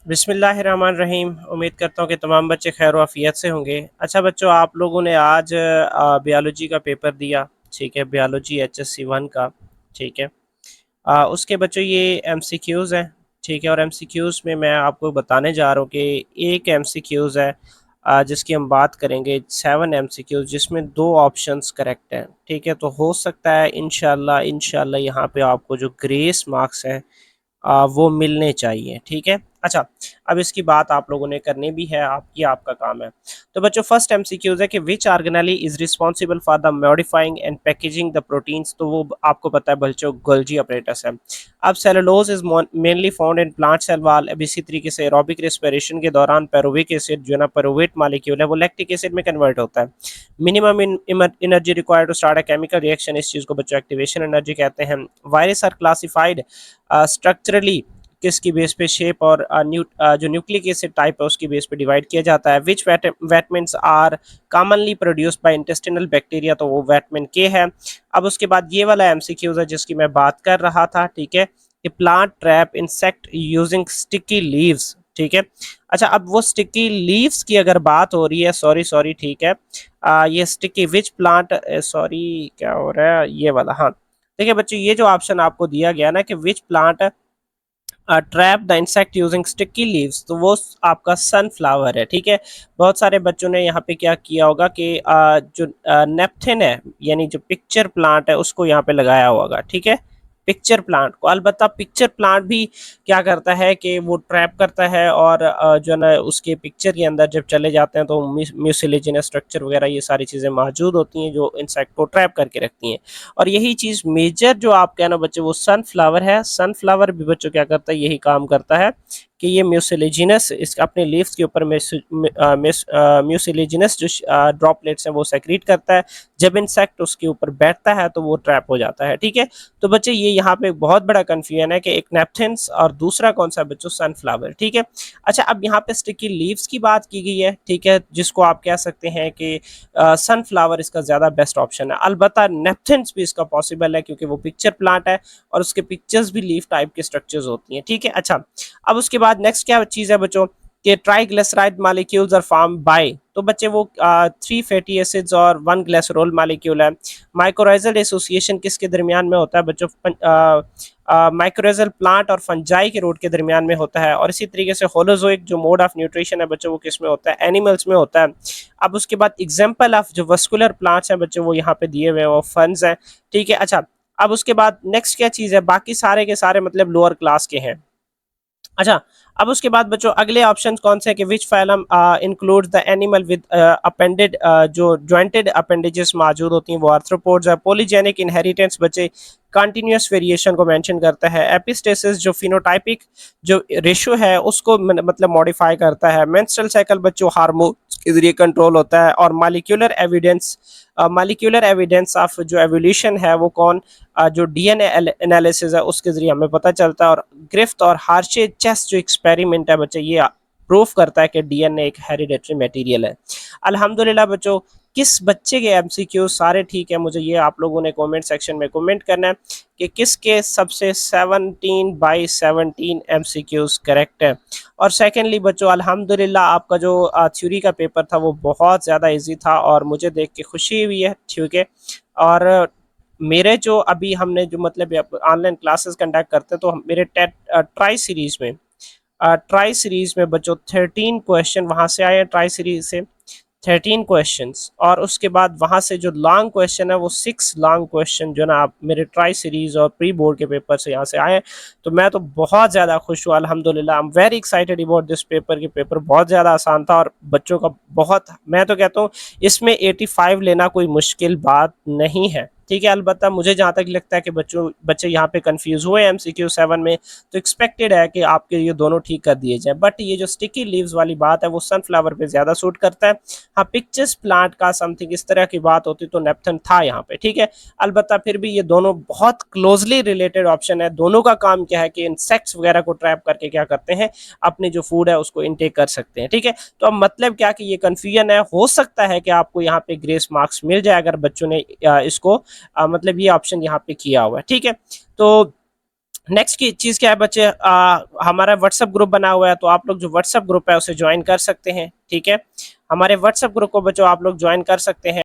बिस्मिल्लाहिर्रहमानिर्रहीम। उम्मीद करता हूँ कि तमाम बच्चे खैर आफियत से होंगे। अच्छा बच्चों, आप लोगों ने आज बायोलॉजी का पेपर दिया, ठीक है, बायोलॉजी HSC 1 का, ठीक है। उसके बच्चों ये MCQs हैं, ठीक है, और MCQs में मैं आपको बताने जा रहा हूँ कि एक MCQs है जिसकी हम बात करेंगे 7 MCQs, जिसमें 2 ऑप्शंस करेक्ट हैं, ठीक है। तो हो सकता है इंशाल्लाह इंशाल्लाह यहाँ पे आपको जो ग्रेस मार्क्स हैं वो मिलने चाहिए, ठीक है। अच्छा, अब इसकी बात आप लोगों ने करनी भी है, आपका काम है। तो बच्चों फर्स्ट एमसीक्यूज है कि which organelle is responsible for the modifying and packaging the proteins. तो वो आपको पता है बच्चों, गोल्जी अपरेटस है। अब cellulose is mainly found in plant cell wall. अब इसी तरीके से एरोबिक रेस्पिरेशन के दौरान पेरोविक एसिड जो है ना, पेरोवेट मालिक्यूल है, वो लैक्टिक एसिड में कन्वर्ट होता है। Minimum energy required to start a chemical reaction, इस चीज को बच्चों एक्टिवेशन एनर्जी कहते हैं। वायरस आर क्लासिफाइड स्ट्रक्चरली किसकी बेस पे, शेप और जो न्यूक्लिक एसिड टाइप है उसकी बेस पे डिवाइड किया जाता है। Which vitamins are commonly produced by intestinal bacteria, तो वो वैटमेंट के है। अब उसके बाद ये वाला एमसीक्यूज है जिसकी मैं बात कर रहा था, ठीक है, कि plant trap insect using sticky leaves, ठीक है। अच्छा, अब वो स्टिकी लीव्स की अगर बात हो रही है, सॉरी सॉरी, ठीक है, ये स्टिकी विच प्लांट, सॉरी क्या हो रहा है, ये वाला, हाँ। देखिए बच्चों, ये जो ऑप्शन आपको दिया गया ना कि which plant trap the insect using sticky leaves, तो वो आपका सनफ्लावर है, ठीक है। बहुत सारे बच्चों ने यहाँ पे क्या किया होगा कि जो नेपथिन है, यानी जो पिक्चर प्लांट है, उसको यहाँ पे लगाया होगा, ठीक है, पिक्चर प्लांट को। अलबत्ता पिक्चर प्लांट भी क्या करता है कि वो ट्रैप करता है, और जो है ना उसके पिक्चर के अंदर जब चले जाते हैं तो म्यूसिलेजिनस स्ट्रक्चर वगैरह ये सारी चीज़ें मौजूद होती हैं जो इंसेक्ट को ट्रैप करके रखती हैं। और यही चीज़ मेजर जो आप कहना बच्चे, वो सनफ्लावर है। सनफ्लावर भी बच्चों क्या करता है, यही काम करता है कि ये म्यूसिलेजिनस इस अपने लीव्स के ऊपर म्यूसिलेजिनस जो ड्रॉपलेट्स हैं वो सेक्रीट करता है। जब इंसेक्ट उसके ऊपर बैठता है तो वो ट्रैप हो जाता है, ठीक है। तो बच्चे ये यहाँ पे बहुत बड़ा कंफ्यूजन है कि एक नेपथिन्स और दूसरा कौन सा बच्चों, सनफ्लावर, ठीक है। अच्छा, अब यहाँ पे स्टिकी लीव्स की बात की गई है, ठीक है, जिसको आप कह सकते हैं कि सनफ्लावर इसका ज़्यादा बेस्ट ऑप्शन है। अलबत्ता नेपथिन्स भी इसका पॉसिबल है क्योंकि वो पिक्चर प्लांट है और उसके पिक्चर्स भी लीफ टाइप के स्ट्रक्चर्स होती हैं, ठीक है। अच्छा, अब उसके बाद नेक्स्ट क्या चीज़ है बच्चों, कि triglyceride molecules are form by, तो बच्चे वो 3 फैटी एसिड्स और 1 ग्लिसरॉल मालिक्यूल है। माइक्रोराइजल एसोसिएशन किसके दरमियान में होता है बच्चों, माइक्रोराइजल प्लांट और फंजाई के रूट के दरमियान में होता है। और इसी तरीके से होलोजोइक जो मोड ऑफ न्यूट्रिशन है बच्चों, वो किस में होता है, एनिमल्स में होता है। अब उसके बाद एग्जाम्पल ऑफ जो वस्कुलर प्लांट्स हैं बच्चों, वो यहाँ पे दिए हुए हैं, वो फंस हैं, ठीक है। अच्छा, अब उसके बाद नेक्स्ट क्या चीज़ है, बाकी सारे के सारे मतलब लोअर क्लास के हैं। अच्छा, अब उसके बाद बच्चों अगले ऑप्शन कौन से हैं कि which phylum include the animal with appended, जो जॉइंटेड अपेंडेजेस मौजूद होती हैं वो आर्थ्रोपोड्स है। पॉलीजेनिक इनहेरिटेंस बच्चे कंटिन्यूअस वेरिएशन को मेंशन करता है। एपिस्टेसिस जो फिनोटाइपिक जो रेशियो है उसको मतलब मॉडिफाई करता है। मेंस्ट्रुअल साइकिल बच्चों हार्मोन के जरिए कंट्रोल होता है। और मालिक्यूलर एविडेंस ऑफ जो एवोल्यूशन है वो कौन, जो डीएनए एनालिसिस है उसके जरिए हमें पता चलता है। और ग्रिफ्थ और हार्शे चेस्ट जो एक्सपेरिमेंट है बच्चे, ये प्रूफ करता है कि डीएनए एक हेरिडेटरी मटेरियल है। अल्हम्दुलिल्लाह बच्चों, किस बच्चे के एमसीक्यू सारे ठीक है, मुझे ये आप लोगों ने कमेंट सेक्शन में कमेंट करना है कि किसके सबसे 17/17 एमसीक्यूज करेक्ट है। और सेकेंडली बच्चों, अल्हम्दुलिल्लाह आपका जो थ्योरी का पेपर था वो बहुत ज़्यादा इजी था और मुझे देख के खुशी हुई है, ठीक है। और मेरे जो अभी हमने जो मतलब ऑनलाइन क्लासेस कंडक्ट करते हैं, तो मेरे टेट ट्राई सीरीज में बच्चों 13 क्वेश्चन वहाँ से आए हैं, ट्राई सीरीज से 13 क्वेश्चंस। और उसके बाद वहाँ से जो लॉन्ग क्वेश्चन है वो 6 लॉन्ग क्वेश्चन जो ना आप मेरे ट्राई सीरीज और प्री बोर्ड के पेपर से यहाँ से आए हैं। तो मैं तो बहुत ज़्यादा खुश हुआ, अल्हम्दुलिल्लाह, I am very excited about this paper. के पेपर बहुत ज़्यादा आसान था और बच्चों का बहुत, मैं तो कहता हूँ इसमें 85 लेना कोई मुश्किल बात नहीं है, ठीक है। अलबत्ता मुझे जहाँ तक लगता है कि बच्चे यहाँ पे कंफ्यूज हुए MCQ 7 में, तो एक्सपेक्टेड है कि आपके ये दोनों ठीक कर दिए जाए। बट ये जो स्टिकी लीव्स वाली बात है वो सनफ्लावर पे ज़्यादा सूट करता है। हाँ, पिक्चर्स प्लांट का समथिंग इस तरह की बात होती तो नेपथन था यहाँ पे, ठीक है। अलबत्ता फिर भी ये दोनों बहुत क्लोजली रिलेटेड ऑप्शन है। दोनों का काम क्या है कि इंसेक्ट्स वगैरह को ट्रैप करके क्या करते हैं, अपने जो फूड है उसको इनटेक कर सकते हैं, ठीक है। तो अब मतलब क्या कि ये कन्फ्यूजन है, हो सकता है कि आपको यहाँ पे ग्रेस मार्क्स मिल जाए अगर बच्चों ने इसको मतलब ये ऑप्शन यहाँ पे किया हुआ है, ठीक है। तो नेक्स्ट की चीज़ क्या है बच्चे, हमारा व्हाट्सएप ग्रुप बना हुआ है, तो आप लोग जो व्हाट्सएप ग्रुप है उसे ज्वाइन कर सकते हैं। ठीक है, हमारे व्हाट्सएप ग्रुप को बच्चों आप लोग ज्वाइन कर सकते हैं।